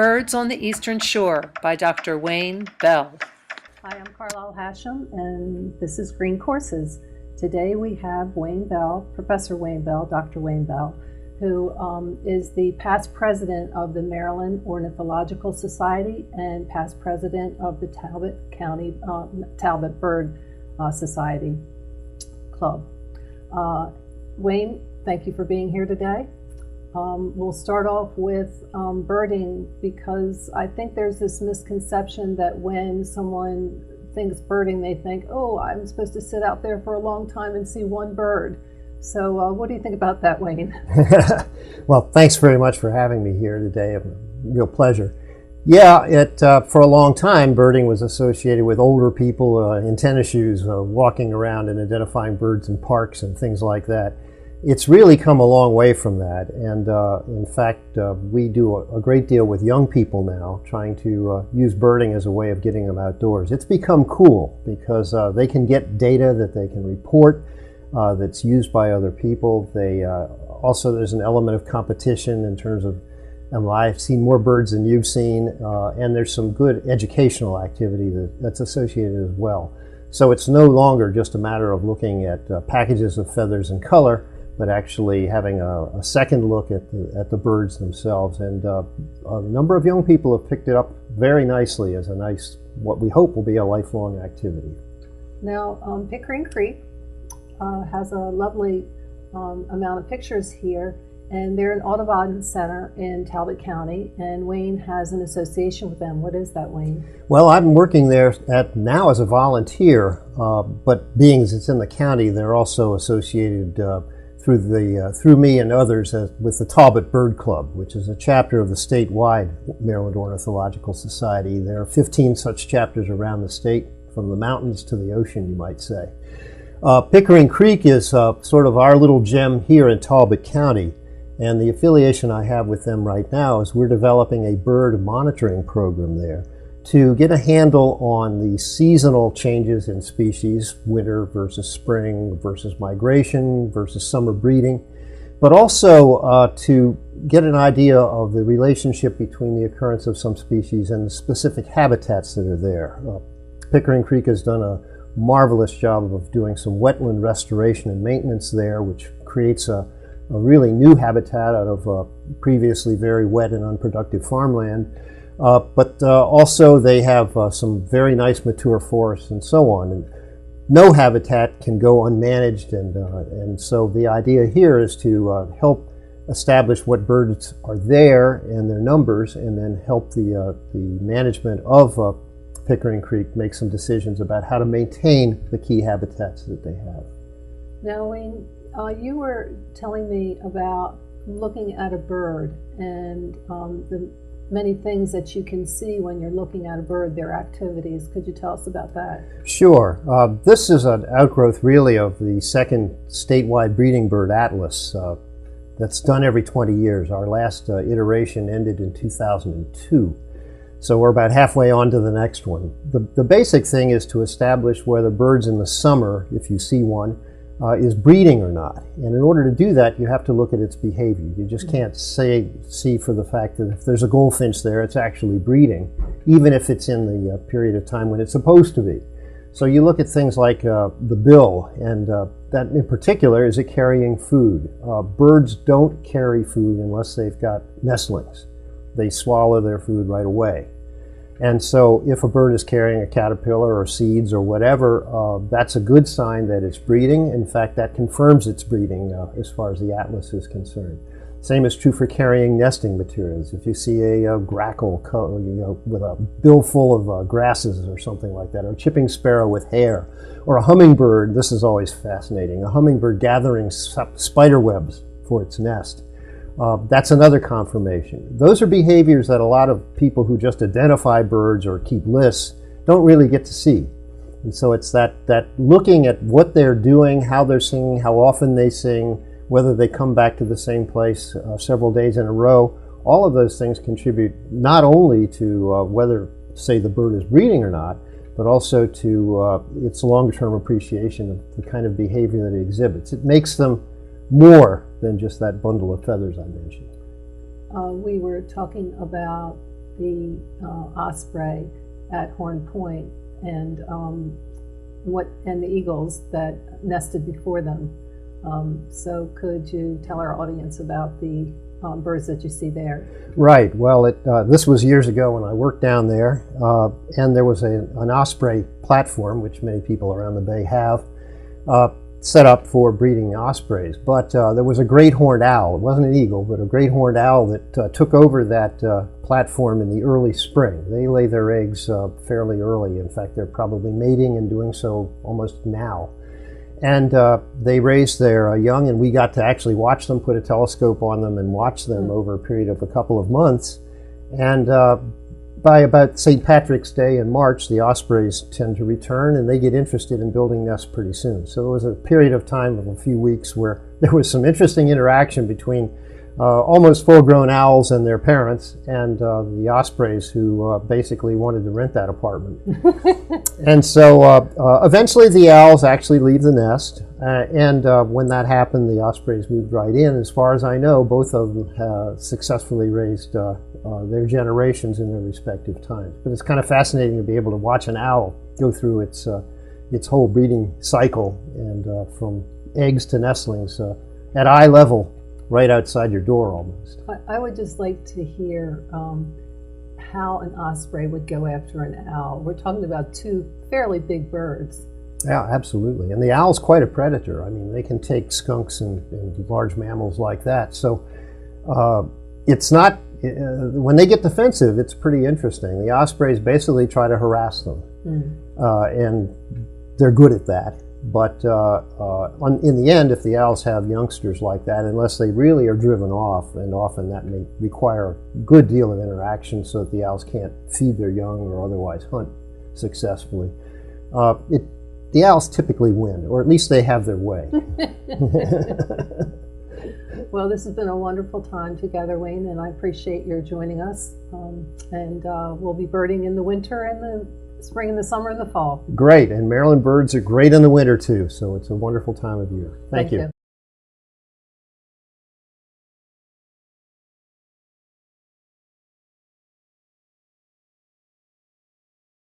Birds on the Eastern Shore by Dr. Wayne Bell. Hi, I'm Carlisle Hashem, and this is Green Courses. Today we have Wayne Bell, Professor Wayne Bell, Dr. Wayne Bell, who is the past president of the Maryland Ornithological Society and past president of the Talbot County Talbot Bird Society Club. Wayne, thank you for being here today. We'll start off with birding, because I think there's this misconception that when someone thinks birding, they think, oh, I'm supposed to sit out there for a long time and see one bird. So what do you think about that, Wayne? Well, thanks very much for having me here today. A real pleasure. Yeah, for a long time, birding was associated with older people in tennis shoes walking around and identifying birds in parks and things like that. It's really come a long way from that, and in fact, we do a great deal with young people now, trying to use birding as a way of getting them outdoors. It's become cool because they can get data that they can report that's used by other people. They also, there's an element of competition in terms of, I've seen more birds than you've seen, and there's some good educational activity that's associated as well. So it's no longer just a matter of looking at packages of feathers and color, but actually having a second look at the birds themselves. And a number of young people have picked it up very nicely as a nice, what we hope will be a lifelong activity. Now, Pickering Creek has a lovely amount of pictures here, and they're an Audubon Center in Talbot County, and Wayne has an association with them. What is that, Wayne? Well, I'm working there now as a volunteer, but being as it's in the county, they're also associated through me and others with the Talbot Bird Club, which is a chapter of the statewide Maryland Ornithological Society. There are 15 such chapters around the state, from the mountains to the ocean, you might say. Pickering Creek is sort of our little gem here in Talbot County, and the affiliation I have with them right now is we're developing a bird monitoring program there to get a handle on the seasonal changes in species, winter versus spring versus migration versus summer breeding, but also to get an idea of the relationship between the occurrence of some species and the specific habitats that are there. Pickering Creek has done a marvelous job of doing some wetland restoration and maintenance there, which creates a really new habitat out of previously very wet and unproductive farmland. But also they have some very nice mature forests and so on. And no habitat can go unmanaged, and so the idea here is to help establish what birds are there and their numbers, and then help the management of Pickering Creek make some decisions about how to maintain the key habitats that they have. Now, Wayne, you were telling me about looking at a bird and the many things that you can see when you're looking at a bird, their activities. Could you tell us about that? Sure. This is an outgrowth really of the second statewide breeding bird atlas that's done every 20 years. Our last iteration ended in 2002. So we're about halfway on to the next one. The basic thing is to establish whether birds in the summer, if you see one, is breeding or not. And in order to do that, you have to look at its behavior. You just can't see for the fact that if there's a goldfinch there, it's actually breeding, even if it's in the period of time when it's supposed to be. So you look at things like the bill, and that in particular, is it carrying food? Birds don't carry food unless they've got nestlings. They swallow their food right away. And so if a bird is carrying a caterpillar or seeds or whatever, that's a good sign that it's breeding. In fact, that confirms it's breeding as far as the atlas is concerned. Same is true for carrying nesting materials. If you see a grackle with a bill full of grasses or something like that, or a chipping sparrow with hair, or a hummingbird, this is always fascinating, a hummingbird gathering spider webs for its nest. That's another confirmation. Those are behaviors that a lot of people who just identify birds or keep lists don't really get to see. And so it's that looking at what they're doing, how they're singing, how often they sing, whether they come back to the same place several days in a row, all of those things contribute not only to whether, say, the bird is breeding or not, but also to its longer-term appreciation of the kind of behavior that it exhibits. It makes them more than just that bundle of feathers I mentioned. We were talking about the osprey at Horn Point and the eagles that nested before them. So could you tell our audience about the birds that you see there? Right. Well, this was years ago when I worked down there, and there was an osprey platform, which many people around the bay have, set up for breeding ospreys. But there was a great horned owl. It wasn't an eagle, but a great horned owl that took over that platform in the early spring. They lay their eggs fairly early. In fact, they're probably mating and doing so almost now. And they raised their young, and we got to actually watch them, put a telescope on them and watch them over a period of a couple of months. And by about St. Patrick's Day in March, the ospreys tend to return, and they get interested in building nests pretty soon. So there was a period of time of a few weeks where there was some interesting interaction between almost full-grown owls and their parents, and the ospreys who basically wanted to rent that apartment. And so eventually the owls actually leave the nest, and when that happened, the ospreys moved right in. As far as I know, both of them have successfully raised their generations in their respective times. But it's kind of fascinating to be able to watch an owl go through its whole breeding cycle, and from eggs to nestlings at eye level, right outside your door almost. I would just like to hear how an osprey would go after an owl. We're talking about two fairly big birds. Yeah, absolutely. And the owl's quite a predator. I mean, they can take skunks and large mammals like that. So it's not, when they get defensive, it's pretty interesting. The ospreys basically try to harass them. And they're good at that. But in the end, if the owls have youngsters like that, unless they really are driven off, and often that may require a good deal of interaction so that the owls can't feed their young or otherwise hunt successfully, the owls typically win, or at least they have their way. Well, this has been a wonderful time together, Wayne, and I appreciate your joining us. And we'll be birding in the winter and the spring and the summer and the fall. Great, and Maryland birds are great in the winter too, so it's a wonderful time of year. Thank you.